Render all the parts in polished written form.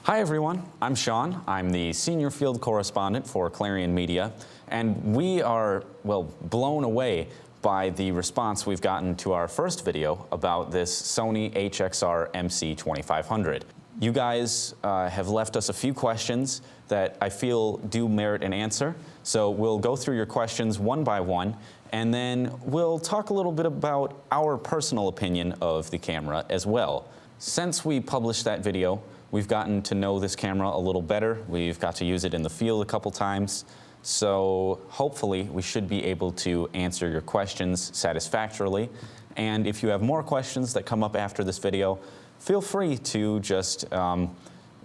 Hi everyone, I'm Sean. I'm the senior field correspondent for Clarion Media, and we are, well, blown away by the response we've gotten to our first video about this Sony HXR MC2500. You guys have left us a few questions that I feel do merit an answer, so we'll go through your questions one by one, and then we'll talk a little bit about our personal opinion of the camera as well. Since we published that video, we've gotten to know this camera a little better. We've got to use it in the field a couple times. So hopefully we should be able to answer your questions satisfactorily. And if you have more questions that come up after this video, feel free to just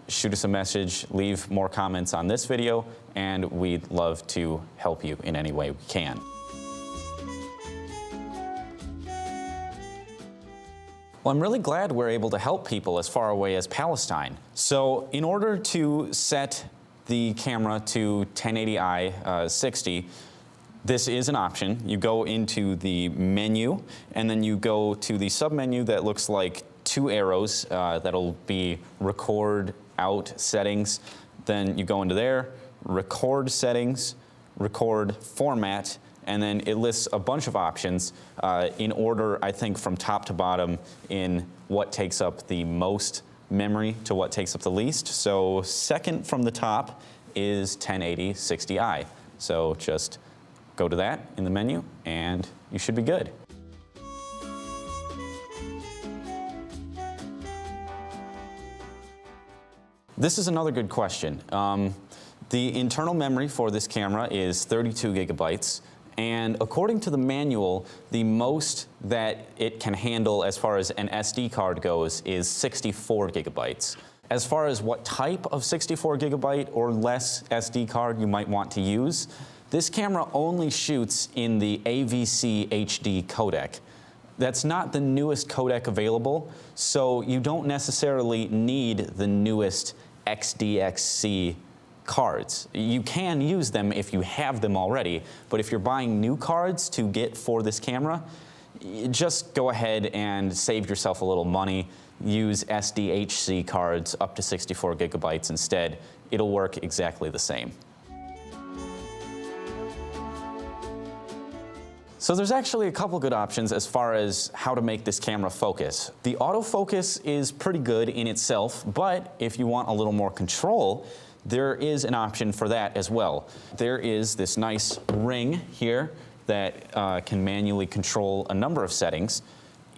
shoot us a message, leave more comments on this video, and we'd love to help you in any way we can. Well, I'm really glad we're able to help people as far away as Palestine. So in order to set the camera to 1080i 60, this is an option. You go into the menu, and then you go to the submenu that looks like two arrows. That'll be record out settings. Then you go into there, record settings, record format, and then it lists a bunch of options in order, I think, from top to bottom in what takes up the most memory to what takes up the least. So second from the top is 1080 60i. So just go to that in the menu and you should be good. This is another good question. The internal memory for this camera is 32 gigabytes. And according to the manual, the most that it can handle as far as an SD card goes is 64 gigabytes. As far as what type of 64 gigabyte or less SD card you might want to use, this camera only shoots in the AVC HD codec. That's not the newest codec available, so you don't necessarily need the newest XDXC cards. You can use them if you have them already, but if you're buying new cards to get for this camera, just go ahead and save yourself a little money. Use SDHC cards up to 64 gigabytes instead. It'll work exactly the same. So there's actually a couple good options as far as how to make this camera focus. The autofocus is pretty good in itself, but if you want a little more control, there is an option for that as well. There is this nice ring here that can manually control a number of settings.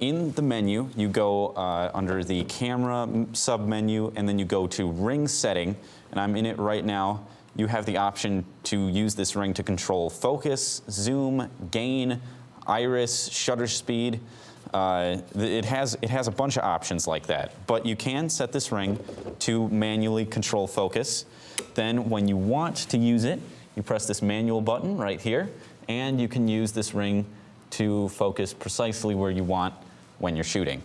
In the menu, you go under the camera submenu, and then you go to ring setting, and I'm in it right now. You have the option to use this ring to control focus, zoom, gain, iris, shutter speed. It has a bunch of options like that, but you can set this ring to manually control focus. Then when you want to use it, you press this manual button right here, and you can use this ring to focus precisely where you want when you're shooting.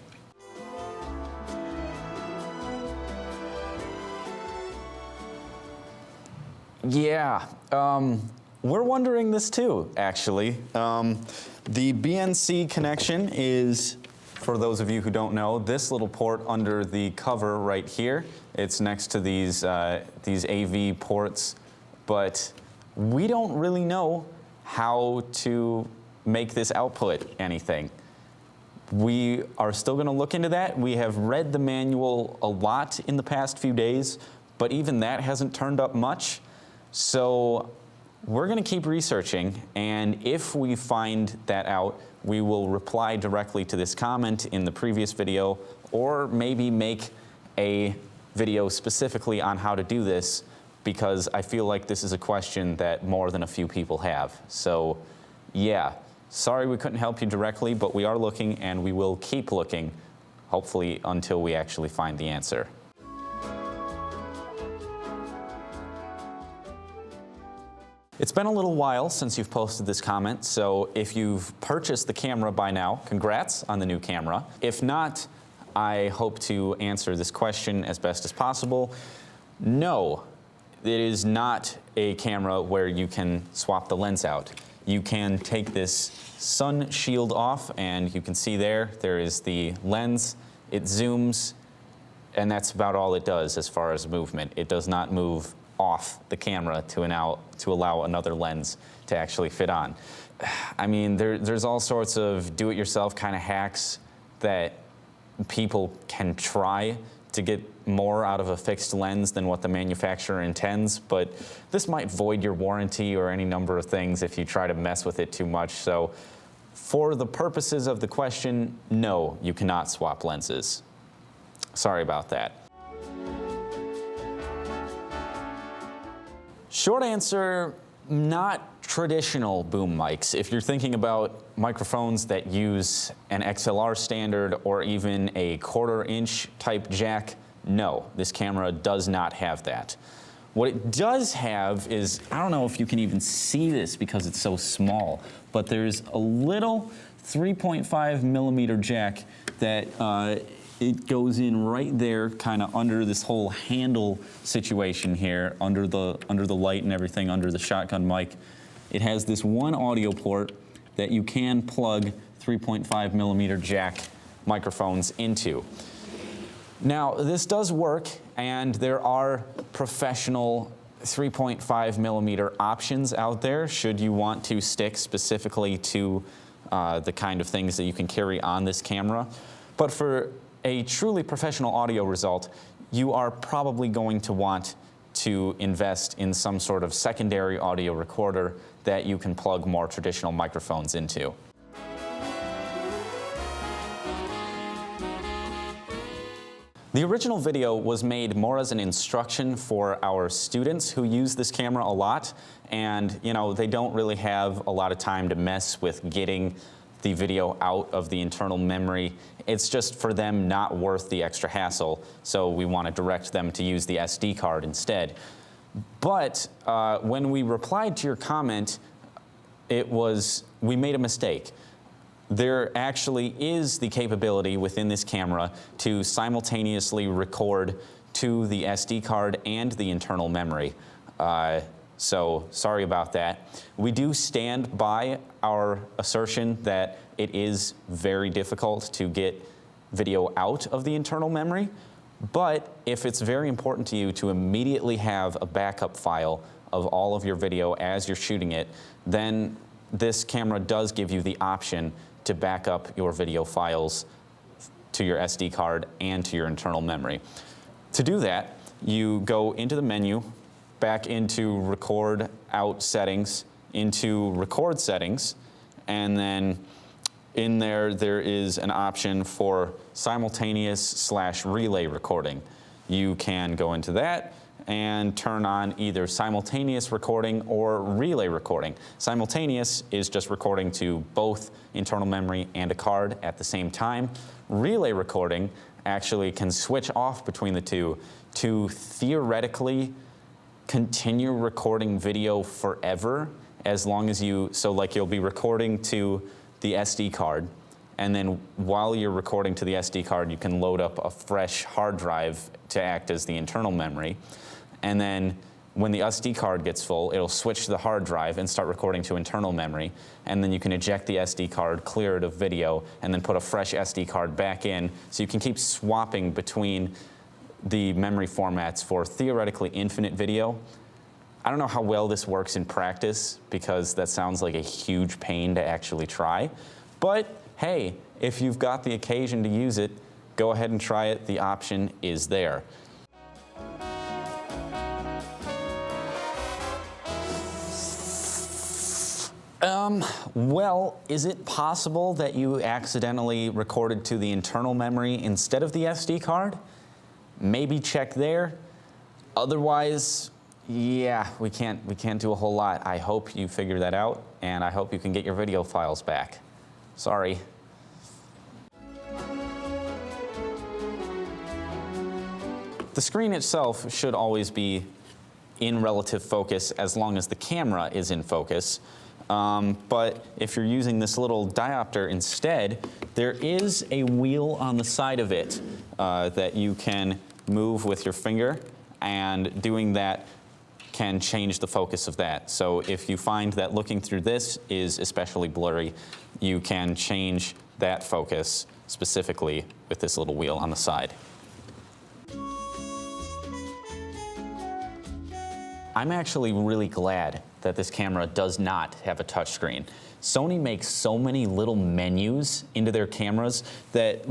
Yeah, we're wondering this too, actually. The BNC connection is, for those of you who don't know, this little port under the cover right here. It's next to these AV ports, but we don't really know how to make this output anything. We are still going to look into that. We have read the manual a lot in the past few days, but even that hasn't turned up much. So we're going to keep researching, and if we find that out, we will reply directly to this comment in the previous video, or maybe make a video specifically on how to do this, because I feel like this is a question that more than a few people have. So yeah, sorry we couldn't help you directly, but we are looking, and we will keep looking, hopefully until we actually find the answer. It's been a little while since you've posted this comment, so if you've purchased the camera by now, congrats on the new camera. If not, I hope to answer this question as best as possible. No, it is not a camera where you can swap the lens out. You can take this sun shield off, and you can see there is the lens. It zooms And that's about all it does as far as movement. It does not move off the camera to allow another lens to actually fit on. I mean, there's all sorts of do-it-yourself kind of hacks that people can try to get more out of a fixed lens than what the manufacturer intends, but this might void your warranty or any number of things if you try to mess with it too much. So for the purposes of the question, no, you cannot swap lenses. Sorry about that. Short answer, not traditional boom mics. If you're thinking about microphones that use an XLR standard or even a 1/4 inch type jack, no, this camera does not have that. What it does have is, I don't know if you can even see this because it's so small, but there's a little 3.5 millimeter jack that it goes in right there, kind of under this whole handle situation here, under the light and everything, under the shotgun mic. It has this one audio port that you can plug 3.5 millimeter jack microphones into. Now, this does work, and there are professional 3.5 millimeter options out there should you want to stick specifically to the kind of things that you can carry on this camera. But for a truly professional audio result, you are probably going to want to invest in some sort of secondary audio recorder that you can plug more traditional microphones into. The original video was made more as an instruction for our students who use this camera a lot, and you know, they don't really have a lot of time to mess with getting the video out of the internal memory. It's just for them not worth the extra hassle, so we want to direct them to use the SD card instead. But when we replied to your comment, we made a mistake. There actually is the capability within this camera to simultaneously record to the SD card and the internal memory. So sorry about that. We do stand by our assertion that it is very difficult to get video out of the internal memory, but if it's very important to you to immediately have a backup file of all of your video as you're shooting it, then this camera does give you the option to back up your video files to your SD card and to your internal memory. To do that, you go into the menu, back into record out settings, into record settings, and then in there is an option for simultaneous/relay recording. You can go into that and turn on either simultaneous recording or relay recording. Simultaneous is just recording to both internal memory and a card at the same time. Relay recording actually can switch off between the two to theoretically continue recording video forever, as long as so like you'll be recording to the SD card, and then while you're recording to the SD card, you can load up a fresh hard drive to act as the internal memory. And then when the SD card gets full, it'll switch to the hard drive and start recording to internal memory. And then you can eject the SD card, clear it of video, and then put a fresh SD card back in. So you can keep swapping between the memory formats for theoretically infinite video. I don't know how well this works in practice because that sounds like a huge pain to actually try. But hey, if you've got the occasion to use it, go ahead and try it. The option is there. Well, is it possible that you accidentally recorded to the internal memory instead of the SD card? Maybe check there. Otherwise, yeah, we can't do a whole lot. I hope you figure that out, and I hope you can get your video files back. Sorry. The screen itself should always be in relative focus as long as the camera is in focus. But if you're using this little diopter instead, there is a wheel on the side of it that you can move with your finger, and doing that can change the focus of that. So if you find that looking through this is especially blurry, you can change that focus specifically with this little wheel on the side. I'm actually really glad that this camera does not have a touchscreen. Sony makes so many little menus into their cameras that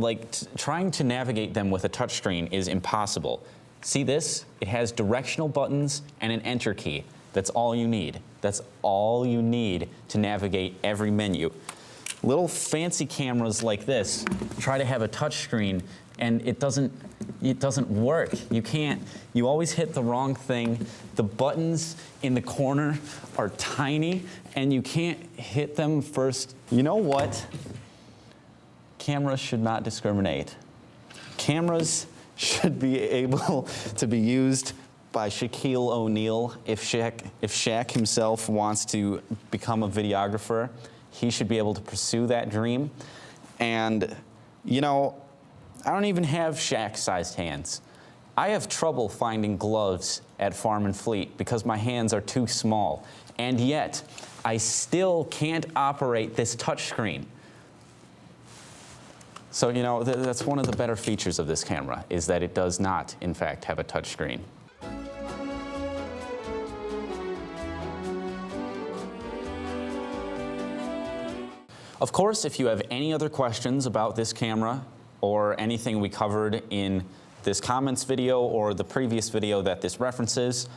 trying to navigate them with a touchscreen is impossible. See this? It has directional buttons and an enter key. That's all you need. That's all you need to navigate every menu. Little fancy cameras like this try to have a touchscreen and it doesn't work. You always hit the wrong thing. The buttons in the corner are tiny and you can't hit them first. You know what? Cameras should not discriminate. Cameras should be able to be used by Shaquille O'Neal. If Shaq himself wants to become a videographer, he should be able to pursue that dream. And, you know, I don't even have Shaq-sized hands. I have trouble finding gloves at Farm and Fleet because my hands are too small. And yet, I still can't operate this touchscreen. So, you know, that's one of the better features of this camera, is that it does not, in fact, have a touchscreen. Of course, if you have any other questions about this camera or anything we covered in this comments video or the previous video that this references,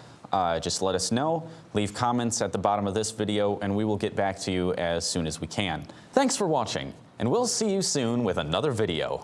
just let us know. Leave comments at the bottom of this video and we will get back to you as soon as we can. Thanks for watching, and we'll see you soon with another video.